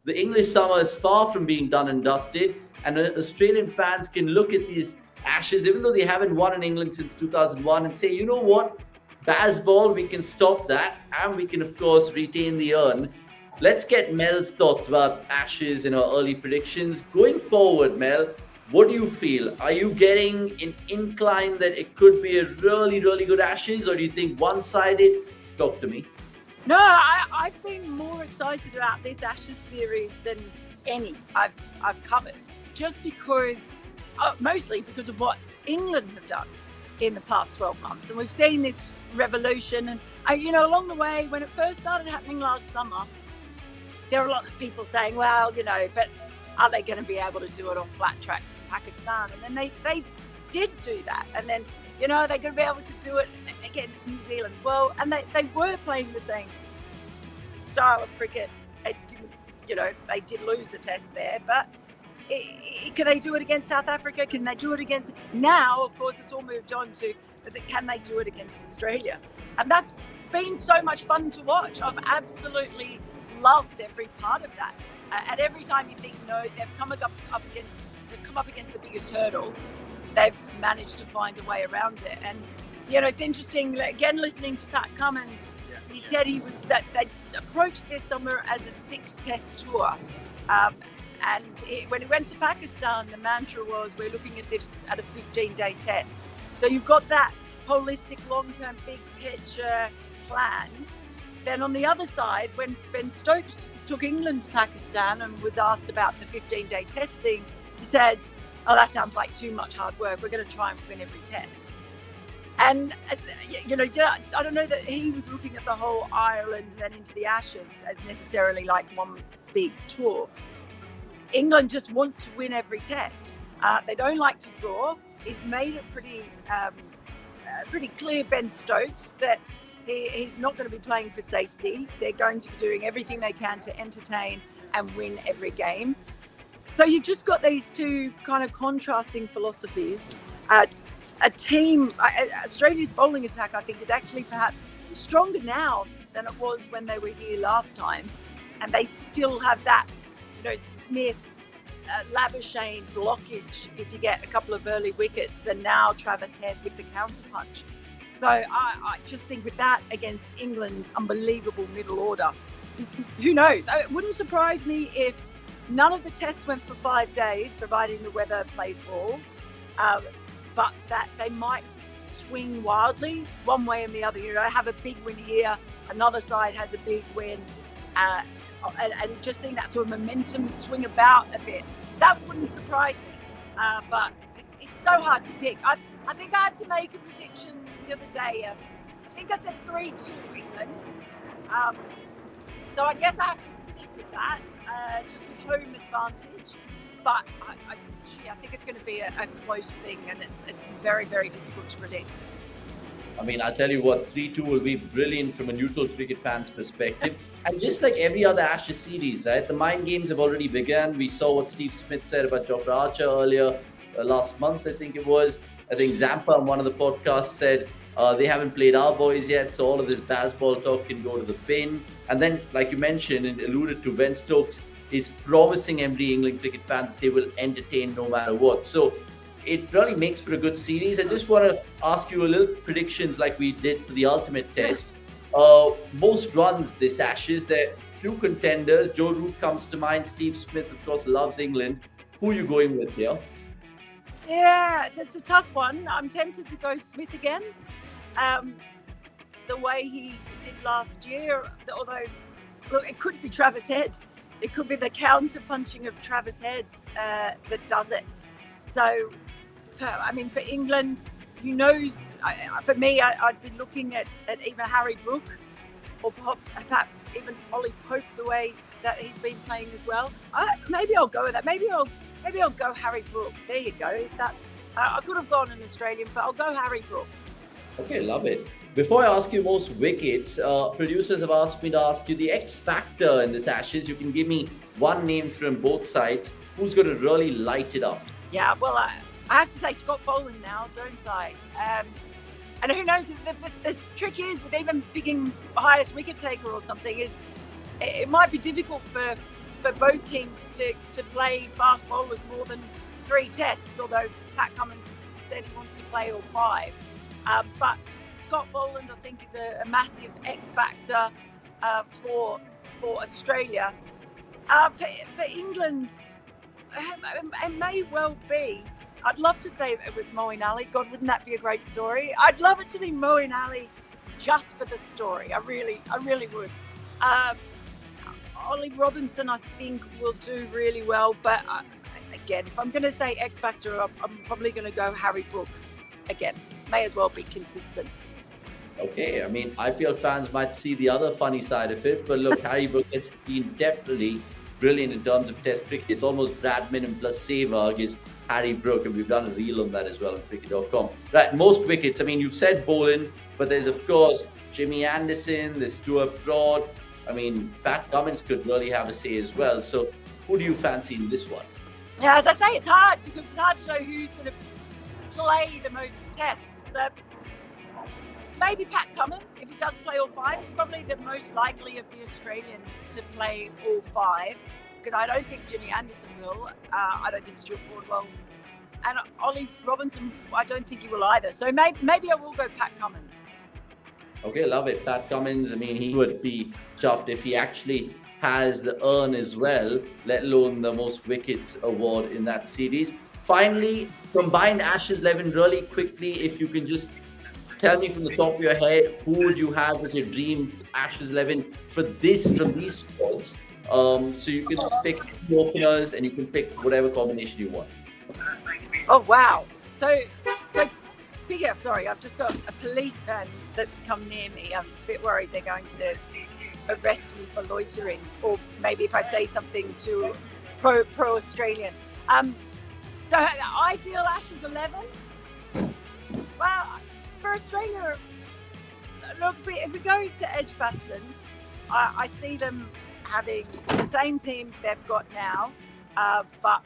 The English summer is far from being done and dusted, and Australian fans can look at these Ashes, even though they haven't won in England since 2001, and say, you know what, Bazball, we can stop that, and we can, of course, retain the urn. Let's get Mel's thoughts about Ashes and her early predictions. Going forward, Mel, what do you feel? Are you getting an incline that it could be a really, really good Ashes, or do you think one-sided? Talk to me. No, I've been more excited about this Ashes series than any I've covered, just because, mostly because of what England have done in the past 12 months. And we've seen this revolution. And, along the way, when it first started happening last summer, there were a lot of people saying, well, but are they going to be able to do it on flat tracks in Pakistan? And then they did do that. And then, they're going to be able to do it against New Zealand. Well, and they were playing the same style of cricket. It didn't, they did lose a test there, but can they do it against South Africa? Can they do it against... Now, of course, it's all moved on to, can they do it against Australia? And that's been so much fun to watch. I've absolutely loved every part of that. And every time you think, no, they've come up against the biggest hurdle, they've managed to find a way around it. And it's interesting, again, listening to Pat Cummins. He said that they approached this summer as a 6-test tour, and when he went to Pakistan, the mantra was, we're looking at this at a 15-day test. So you've got that holistic, long-term, big picture plan. Then on the other side, when Ben Stokes took England to Pakistan and was asked about the 15-day test thing, he said, oh, that sounds like too much hard work. We're going to try and win every test. And, I don't know that he was looking at the whole Ireland and into the Ashes as necessarily like one big tour. England just want to win every test. They don't like to draw. He's made it pretty clear, Ben Stokes, that he's not going to be playing for safety. They're going to be doing everything they can to entertain and win every game. So you've just got these two kind of contrasting philosophies. Australia's bowling attack, I think, is actually perhaps stronger now than it was when they were here last time. And they still have that, Smith, Labuschagne blockage if you get a couple of early wickets, and now Travis Head with the counter punch. So I just think with that against England's unbelievable middle order, who knows? It wouldn't surprise me if none of the tests went for 5 days, providing the weather plays ball, but that they might swing wildly one way and the other. Have a big win here, another side has a big win, and just seeing that sort of momentum swing about a bit. That wouldn't surprise me, but it's so hard to pick. I think I had to make a prediction the other day. I think I said 3-2 England. So I guess I have to stick with that, just with home advantage. But I think it's going to be a close thing, and it's very, very difficult to predict. I mean, I'll tell you what, 3-2 will be brilliant from a neutral cricket fan's perspective. And just like every other Ashes series, right, the mind games have already begun. We saw what Steve Smith said about Jofra Archer earlier, last month, I think it was. I think Zampa on one of the podcasts said they haven't played our boys yet, so all of this Bazball talk can go to the bin. And then, like you mentioned and alluded to, Ben Stokes is promising every England cricket fan that they will entertain no matter what. So it really makes for a good series. I just want to ask you a little predictions like we did for the ultimate test. Most runs this Ashes, there are few contenders. Joe Root comes to mind. Steve Smith, of course, loves England. Who are you going with here? Yeah, it's a tough one. I'm tempted to go Smith again. The way he did last year, although, look, it could be Travis Head. It could be the counter-punching of Travis Head that does it. So, for England, who knows? For me, I'd be looking at even Harry Brook, or perhaps even Ollie Pope, the way that he's been playing as well. Maybe I'll go with that. Maybe I'll go Harry Brook. There you go. I could have gone an Australian, but I'll go Harry Brook. Okay, love it. Before I ask you most wickets, producers have asked me to ask you the X factor in this Ashes. You can give me one name from both sides. Who's going to really light it up? Yeah, well, I have to say Scott Boland now, don't I? And who knows, the trick is with even picking highest wicket taker or something is it might be difficult for for both teams to play fast bowlers more than 3 tests, although Pat Cummins has said he wants to play all 5. But Scott Boland, I think, is a massive X factor for Australia. For England, it may well be. I'd love to say it was Moeen Ali. God, wouldn't that be a great story? I'd love it to be Moeen Ali just for the story. I really would. Ollie Robinson, I think, will do really well. But again, if I'm going to say X Factor, I'm probably going to go Harry Brook again. May as well be consistent. Okay, I mean, IPL fans might see the other funny side of it, but look, Harry Brook has been definitely brilliant in terms of Test cricket. It's almost Brad Minham plus Sehwag is Harry Brook, and we've done a reel on that as well on cricket.com. Right, most wickets. I mean, you've said Boland, but there's of course Jimmy Anderson, there's Stuart Broad. I mean, Pat Cummins could really have a say as well. So, who do you fancy in this one? Yeah, as I say, it's hard because it's hard to know who's going to play the most tests. Maybe Pat Cummins, if he does play all 5, he's probably the most likely of the Australians to play all 5, because I don't think Jimmy Anderson will. I don't think Stuart Broad will. And Ollie Robinson, I don't think he will either. So maybe I will go Pat Cummins. Okay, love it. Pat Cummins, I mean, he would be chuffed if he actually has the earn as well, let alone the most wickets award in that series. Finally, combined Ashes 11 really quickly, if you can just tell me from the top of your head, who would you have as your dream Ashes 11 from these squads? So you can pick 2 openers and you can pick whatever combination you want. Oh, wow. So yeah, sorry, I've just got a policeman that's come near me. I'm a bit worried they're going to arrest me for loitering, or maybe if I say something too pro-Australian. So ideal Ashes 11? Well, for Australia, look, if we go to Edgbaston, I see them having the same team they've got now, but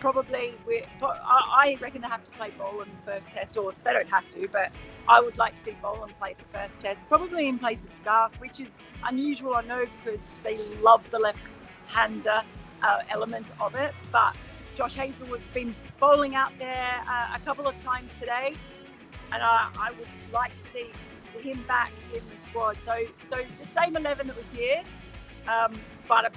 probably I reckon they have to play Boland the first test, or they don't have to, but I would like to see Boland play the first test, probably in place of Stark, which is unusual, I know, because they love the left-hander element of it, but Josh Hazlewood's been bowling out there a couple of times today, and I would like to see him back in the squad. So the same 11 that was here, but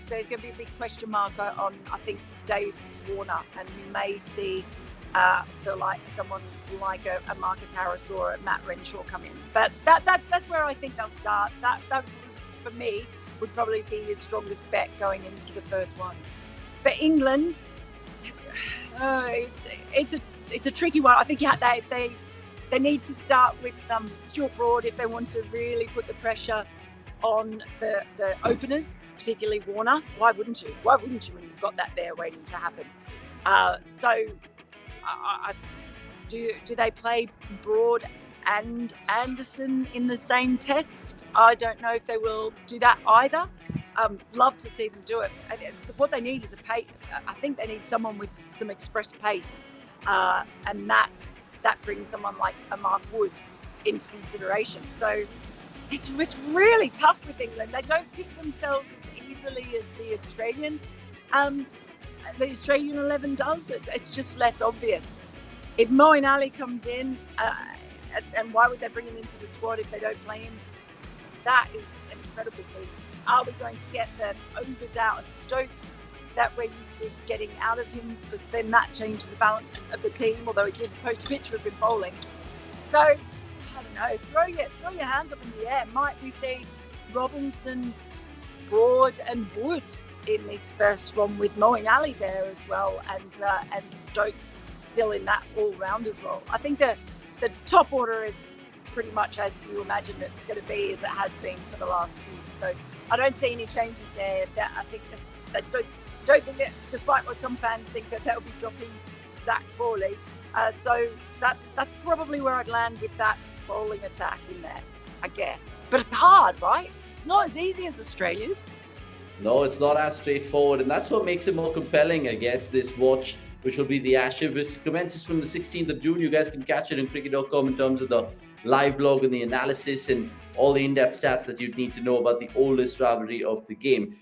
there's going to be a big question mark on, I think, Dave Warner, and we may see someone like a Marcus Harris or a Matt Renshaw come in. But that's where I think they'll start. That for me would probably be his strongest bet going into the first one. For England, it's a tricky one. I think they need to start with Stuart Broad if they want to really put the pressure on the openers, particularly Warner. Why wouldn't you when you've got that there waiting to happen? Do they play Broad and Anderson in the same test? I don't know if they will do that either. Love to see them do it. What they need is I think they need someone with some express pace, and that brings someone like a Mark Wood into consideration. So it's really tough with England. They don't pick themselves as easily as the Australian 11 does. It's just less obvious. If Moeen Ali comes in, and why would they bring him into the squad if they don't play him? That is an incredible move. Are we going to get the overs out of Stokes that we're used to getting out of him? Because then that changes the balance of the team, although he did post picture of him bowling. So, I don't know, throw your hands up in the air. Might we see Robinson, Broad and Wood in this first one with Moeen Ali there as well, and Stokes still in that all-rounders role? I think the top order is pretty much as you imagine it's going to be, as it has been for the last few. So I don't see any changes there. I think I don't think that, despite what some fans think, that they'll be dropping Zach Crawley. So that's probably where I'd land with that bowling attack in there, I guess. But it's hard, right? It's not as easy as Australia's. No, it's not as straightforward, and that's what makes it more compelling, I guess, this watch, which will be the Ashes, which commences from the 16th of June. You guys can catch it on cricket.com in terms of the live blog and the analysis and all the in-depth stats that you'd need to know about the oldest rivalry of the game.